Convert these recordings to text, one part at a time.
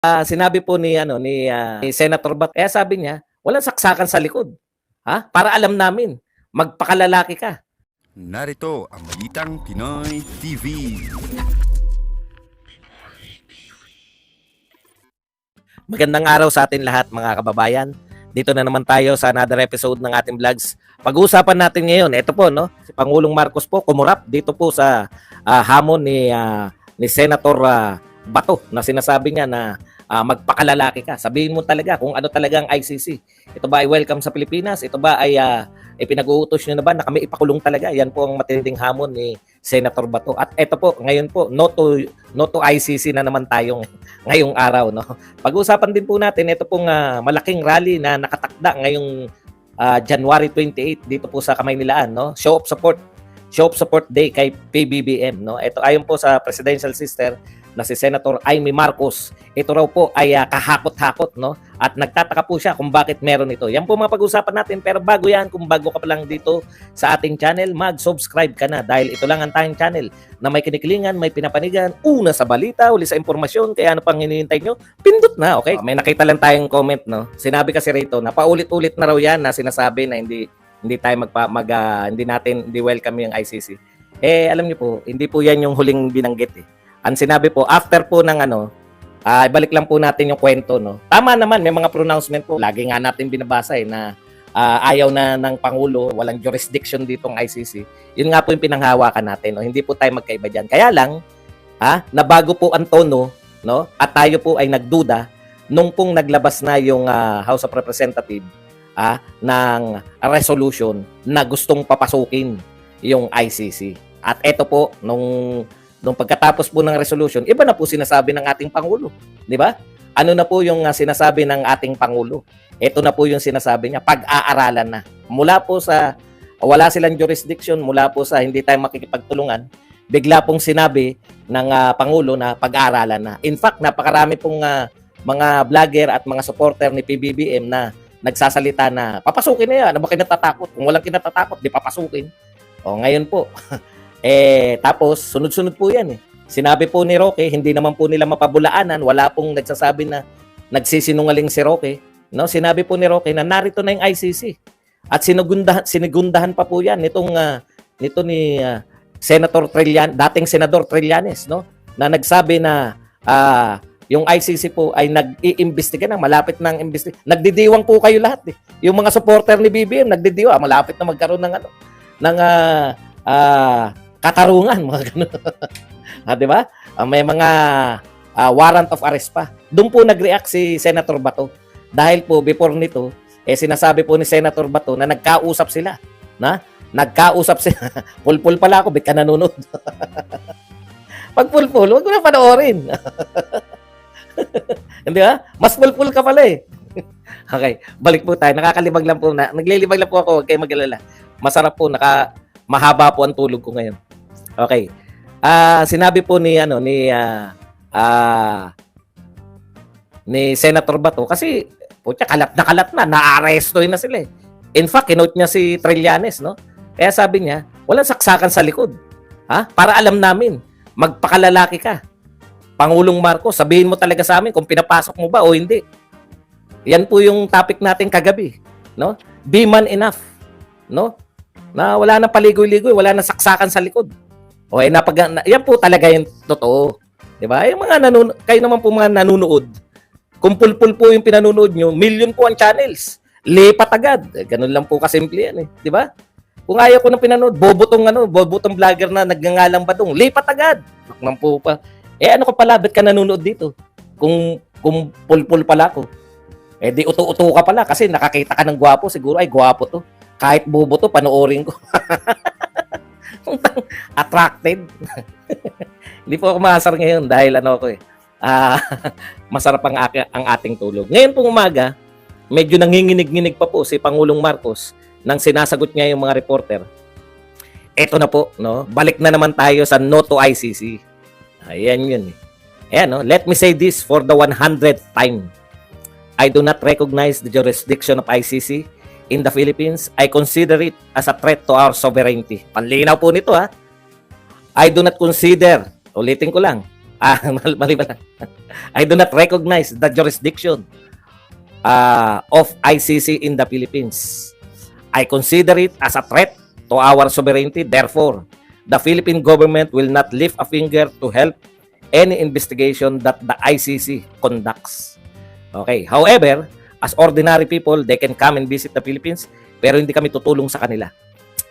Sinabi po ni Senator Bato, kaya sabi niya, walang saksakan sa likod. Ha? Para alam namin, magpakalalaki ka. Narito ang Balitang Pinoy TV. Magandang araw sa atin lahat mga kababayan. Dito na naman tayo sa another episode ng ating vlogs. Pag-uusapan natin ngayon, ito po, no? Si Pangulong Marcos po kumurap dito po sa hamon ni Senator Bato na sinasabi niya na magpakalalaki ka. Sabihin mo talaga kung ano talagang ICC. Ito ba ay welcome sa Pilipinas? Ito ba ay pinag-uutos nyo na ba na kami ipakulong talaga? Yan po ang matinding hamon ni Senator Bato. At ito po, ngayon po, no to ICC na naman tayong ngayong araw. No? Pag-uusapan din po natin, ito pong malaking rally na nakatakda ngayong January 28 dito po sa Kamaynilaan. No? Show of Support Day kay PBBM. No? Ito ayon po sa Presidential Sister na si Senator Amy Marcos. Ito raw po ay kahakot-hakot, no? At nagtataka po siya kung bakit meron ito. Yan po mga pag-usapan natin. Pero bago yan, kung bago ka pa lang dito sa ating channel, mag-subscribe ka na dahil ito lang ang tayong channel na may kinikilingan, may pinapanigan, una sa balita, uli sa impormasyon. Kaya ano pang hinihintay nyo? Pindot na, okay? May nakita lang tayong comment, no? Sinabi kasi rito na paulit-ulit na raw yan na sinasabi na hindi tayo hindi welcome yung ICC. Alam niyo po, hindi po yan yung huling binanggit eh. Ang sinabi po, after po ng ibalik lang po natin yung kwento, no? Tama naman, may mga pronouncement po. Lagi nga natin binabasa na ayaw na ng Pangulo, walang jurisdiction dito ng ICC. Yun nga po yung pinanghawakan natin, no? Hindi po tayo magkaiba dyan. Kaya lang, nabago po ang tono, no? At tayo po ay nagduda nung pong naglabas na yung House of Representatives ng resolution na gustong papasukin yung ICC. At eto po, nung pagkatapos po ng resolution, iba na po sinasabi ng ating Pangulo. Di ba? Ano na po yung sinasabi ng ating Pangulo? Ito na po yung sinasabi niya, pag-aaralan na. Mula po sa wala silang jurisdiction, mula po sa hindi tayo makikipagtulungan, bigla pong sinabi ng Pangulo na pag-aaralan na. In fact, napakarami pong mga vlogger at mga supporter ni PBBM na nagsasalita na papasukin na yan. Ano ba kinatatakot? Kung walang kinatatakot, di papasukin. O ngayon po, tapos sunod-sunod po yan eh. Sinabi po ni Roque, hindi naman po nila mapabulaanan, wala pong nagsasabi na nagsisinungaling si Roque, no? Sinabi po ni Roque na narito na yung ICC. At sinigundahan pa po yan nito ni Senator Trillanes, dating Senador Trillanes, no? Na nagsabi na yung ICC po ay nag-iimbestiga na, malapit nang imbestiga. Nagdidiwang po kayo lahat eh. Yung mga supporter ni BBM nagdidiwang, malapit na magkaroon ng katarungan, mga ganun. Di ba? May mga warrant of arrest pa. Doon po nag-react si Senator Bato. Dahil po before nito, sinasabi po ni Senator Bato na nagkausap sila. Nagkausap sila. Pulpul pala ako, bit ka nanonood. Pag pulpul, huwag ko na panoorin. Hindi ba? Mas pulpul ka pala eh. Okay, balik po tayo. Nakakalibag lang po na. Naglilibag lang po ako, huwag kayo mag-alala. Masarap po, mahaba po ang tulog ko ngayon. Okay. Sinabi po ni Senator Bato kasi kalat na naarestoy na sila eh. In fact, kinote niya si Trillanes, no? Kaya sabi niya, walang saksakan sa likod. Para alam namin, magpakalalaki ka. Pangulong Marcos, sabihin mo talaga sa amin kung pinapasok mo ba o hindi. Yan po yung topic natin kagabi, no? Be man enough, no? Na wala nang paligoy-ligoy, wala nang saksakan sa likod. Yan po talaga yung totoo. 'Di ba? Yung mga kayo naman po mga nanonood. Kung pulpul po yung pinanunood nyo, million po ang channels. Lipat agad. Ganun lang po kasimple yan eh, 'di ba? Kung ayaw ko ng pinanood, bobotong vlogger na nagngangalang Badong, lipat agad. Bakman po pa. Ano ka pala, ba't ka nanonood dito? Kung pulpul pala ako. Di uto-uto ka pala kasi nakakita ka ng gwapo, siguro ay gwapo to. Kahit bobo to, panoorin ko. Attracted. Hindi po ako maasar ngayon dahil masarap ang ating tulog. Ngayon pong umaga, medyo nanginginig-nginig pa po si Pangulong Marcos nang sinasagot niya yung mga reporter. Eto na po, no? Balik na naman tayo sa no to ICC. Ayan yun. Ayan, no? Let me say this for the 100th time. I do not recognize the jurisdiction of ICC in the Philippines. I consider it as a threat to our sovereignty. Panlinaw po nito I do not consider, ulitin ko lang, Mali pala. I do not recognize the jurisdiction of ICC in the Philippines. I consider it as a threat to our sovereignty. Therefore, the Philippine government will not lift a finger to help any investigation that the ICC conducts. Okay. However, as ordinary people, they can come and visit the Philippines, pero hindi kami tutulong sa kanila.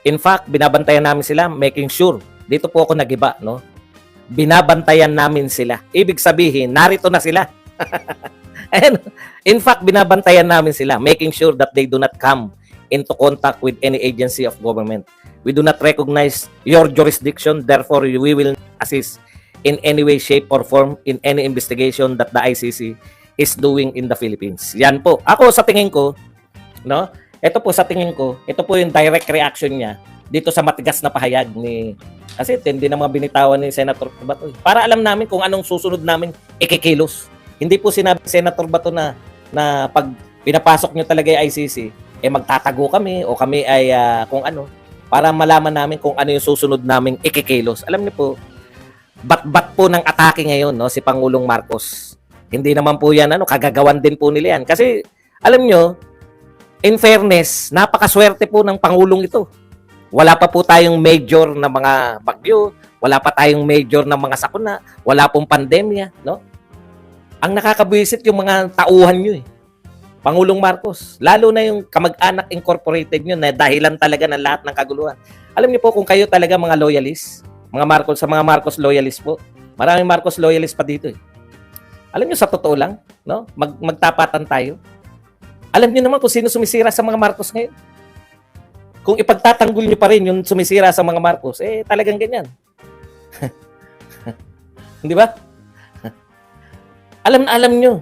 In fact, binabantayan namin sila, making sure. Dito po ako nagiba, no? Binabantayan namin sila. Ibig sabihin, narito na sila. And in fact, binabantayan namin sila, making sure that they do not come into contact with any agency of government. We do not recognize your jurisdiction, therefore we will assist in any way, shape, or form in any investigation that the ICC is doing in the Philippines. Yan po. Ako sa tingin ko, no? Ito po sa tingin ko, ito po yung direct reaction niya dito sa matigas na pahayag ni, kasi hindi na mga binitawan ni Senator Bato. Para alam namin kung anong susunod namin ikikilos. Hindi po sinabi ni Senator Bato na pag pinapasok nyo talaga yung ICC, magtatago kami o kami ay kung ano, para malaman namin kung ano yung susunod naming ikikilos. Alam niyo po, bat-bat po ng atake ngayon, no, si Pangulong Marcos. Hindi naman po yan, kagagawan din po nila yan. Kasi, alam nyo, in fairness, napakaswerte po ng Pangulong ito. Wala pa po tayong major na mga bagyo, wala pa tayong major na mga sakuna, wala pong pandemya, no? Ang nakakabwisit yung mga tauhan nyo eh. Pangulong Marcos, lalo na yung Kamag-anak Incorporated nyo na dahilan talaga ng lahat ng kaguluhan. Alam niyo po kung kayo talaga mga loyalist, mga Marcos, sa mga Marcos loyalist po, maraming Marcos loyalist pa dito eh. Alam niyo sa totoo lang, no? Magtapatan tayo. Alam niyo naman kung sino sumisira sa mga Marcos ngayon. Kung ipagtatanggol niyo pa rin yung sumisira sa mga Marcos, talagang ganyan. Di ba? Alam na alam niyo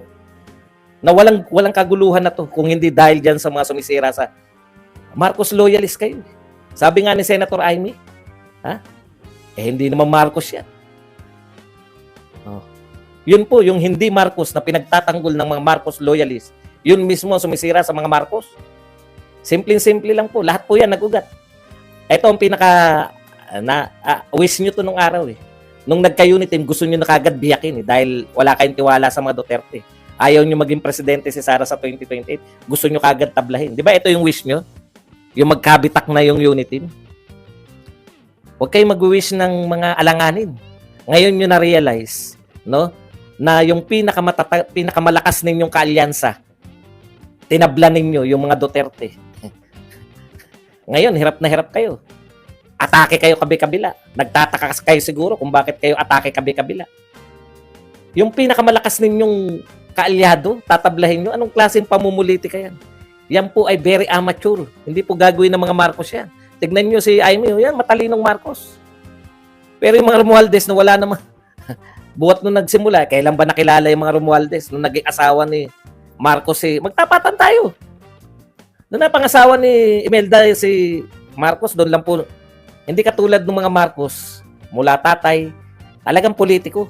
na walang kaguluhan na to kung hindi dahil dyan sa mga sumisira sa Marcos loyalist kayo. Sabi nga ni Senator Amy, hindi naman Marcos yan. Oh. Yun po, yung hindi Marcos na pinagtatanggol ng mga Marcos loyalist, yun mismo sumisira sa mga Marcos. Simpleng-simple lang po. Lahat po yan nag-ugat. Ito ang wish nyo to nung araw eh. Nung nagka-unit team, gusto nyo na kagad biyakin eh, dahil wala kayong tiwala sa mga Duterte. Ayaw nyo maging presidente si Sara sa 2028. Gusto nyo kagad tablahin. Di ba ito yung wish nyo? Yung magkabitak na yung unit team. Huwag kayong mag-wish ng mga alanganin. Ngayon nyo na-realize, no, na yung pinakamalakas ninyong kaalyansa, tinablan ninyo yung mga Duterte. Ngayon, hirap na hirap kayo. Atake kayo kabi-kabila. Nagtataka kayo siguro kung bakit kayo atake kabi-kabila. Yung pinakamalakas ninyong kaalyado, tatablahin nyo, anong klaseng pamumulitika yan? Yan po ay very amateur. Hindi po gagawin ng mga Marcos yan. Tignan nyo si Aimee, yan, matalinong Marcos. Pero yung mga Romualdez na wala naman, buhat nung nagsimula, kailan ba nakilala yung mga Romualdez? Nung naging asawa ni Marcos, magtapatan tayo. Nung napangasawa ni Imelda si Marcos, doon lang po, hindi katulad ng mga Marcos, mula tatay, talagang politiko.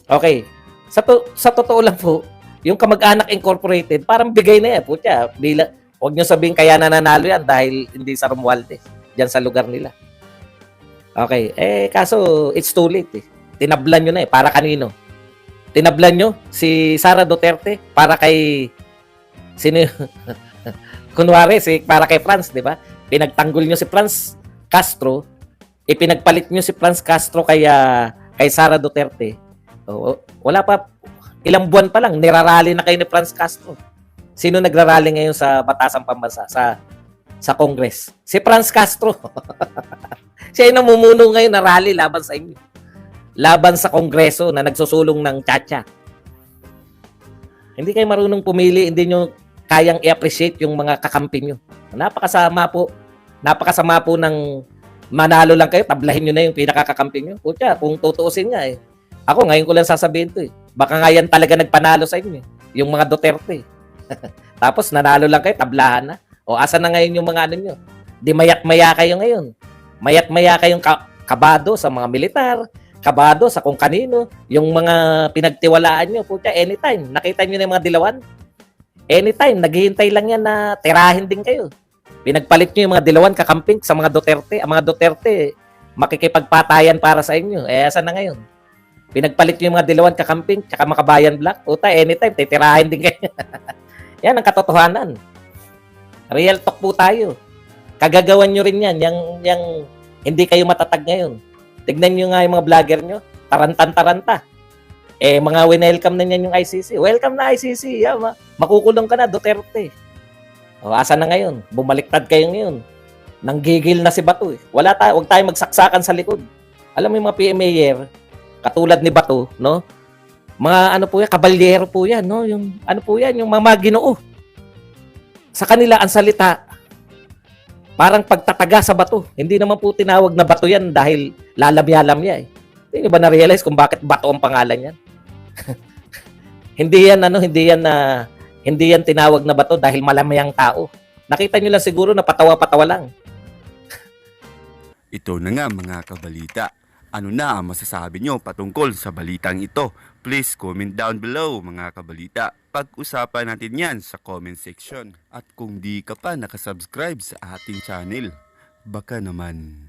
Okay. Sa totoo lang po, yung Kamag-anak Incorporated, parang bigay na yan. Putya, huwag nyo sabihin kaya nananalo yan dahil hindi sa Romualdez, dyan sa lugar nila. Okay. Kaso, it's too late eh. Tinablan nyo na eh. Para kanino? Tinablan nyo si Sara Duterte para kay sino kunwari para kay Franz, di ba? Pinagtanggol nyo si Franz Castro, ipinagpalit nyo si Franz Castro kay Sara Duterte. Wala pa ilang buwan pa lang nirarally na kayo ni Franz Castro. Sino nagrarally ngayon sa Batasang Pambansa sa Congress? Si Franz Castro. Siya yung namumuno ngayon na rally laban sa inyo. Laban sa Kongreso na nagsusulong ng tsa-tsa. Hindi kayo marunong pumili, hindi nyo kayang i-appreciate yung mga kakampi nyo. Napakasama po ng manalo lang kayo, tablahin nyo na yung pinakakakampi nyo. Putya, kung tutuusin nga eh. Ako, ngayon ko lang sasabihin to eh. Baka nga yan talaga nagpanalo sa inyo eh. Yung mga Duterte. Tapos nanalo lang kayo, tablahan na. O asa na ngayon yung mga ano nyo? Di mayat-maya kayo ngayon. Mayat-maya kayong kabado sa mga militar, kabado sa kung kanino, yung mga pinagtiwalaan nyo, putya, anytime. Nakita nyo na yung mga dilawan? Anytime, naghihintay lang yan na tirahin din kayo. Pinagpalit nyo yung mga dilawan kakamping sa mga Duterte. Ang mga Duterte, makikipagpatayan para sa inyo. Asa na ngayon? Pinagpalit nyo yung mga Dilawan Kakamping tsaka Makabayan Black. Puta, anytime, titirahin din kayo. Yan ang katotohanan. Real talk po tayo. Kagagawan nyo rin yan. Yang hindi kayo matatag ngayon. Tignan nyo nga yung mga vlogger nyo. Tarantan-taranta. Mga winelcome na niyan yung ICC. Welcome na ICC. Yeah, makukulong ka na, Duterte. O, asa na ngayon? Bumaliktad kayo ngayon. Nanggigil na si Bato. Huwag tayo magsaksakan sa likod. Alam mo yung mga PMAyer, katulad ni Bato, no? Mga ano po yan, kabalyero po yan, no? Yung ano po yan, yung mga ginoo. Sa kanila ang salita parang pagtataga sa bato. Hindi naman po tinawag na bato yan dahil lalamya-lamya eh. Hindi ba na-realize kung bakit Bato ang pangalan yan? Hindi yan tinawag na bato dahil malamayang tao. Nakita nyo lang siguro na patawa-patawa lang. Ito na nga mga kabalita. Ano na ang masasabi nyo patungkol sa balitang ito? Please comment down below mga kabalita. Pag-usapan natin yan sa comment section. At kung di ka pa nakasubscribe sa ating channel, baka naman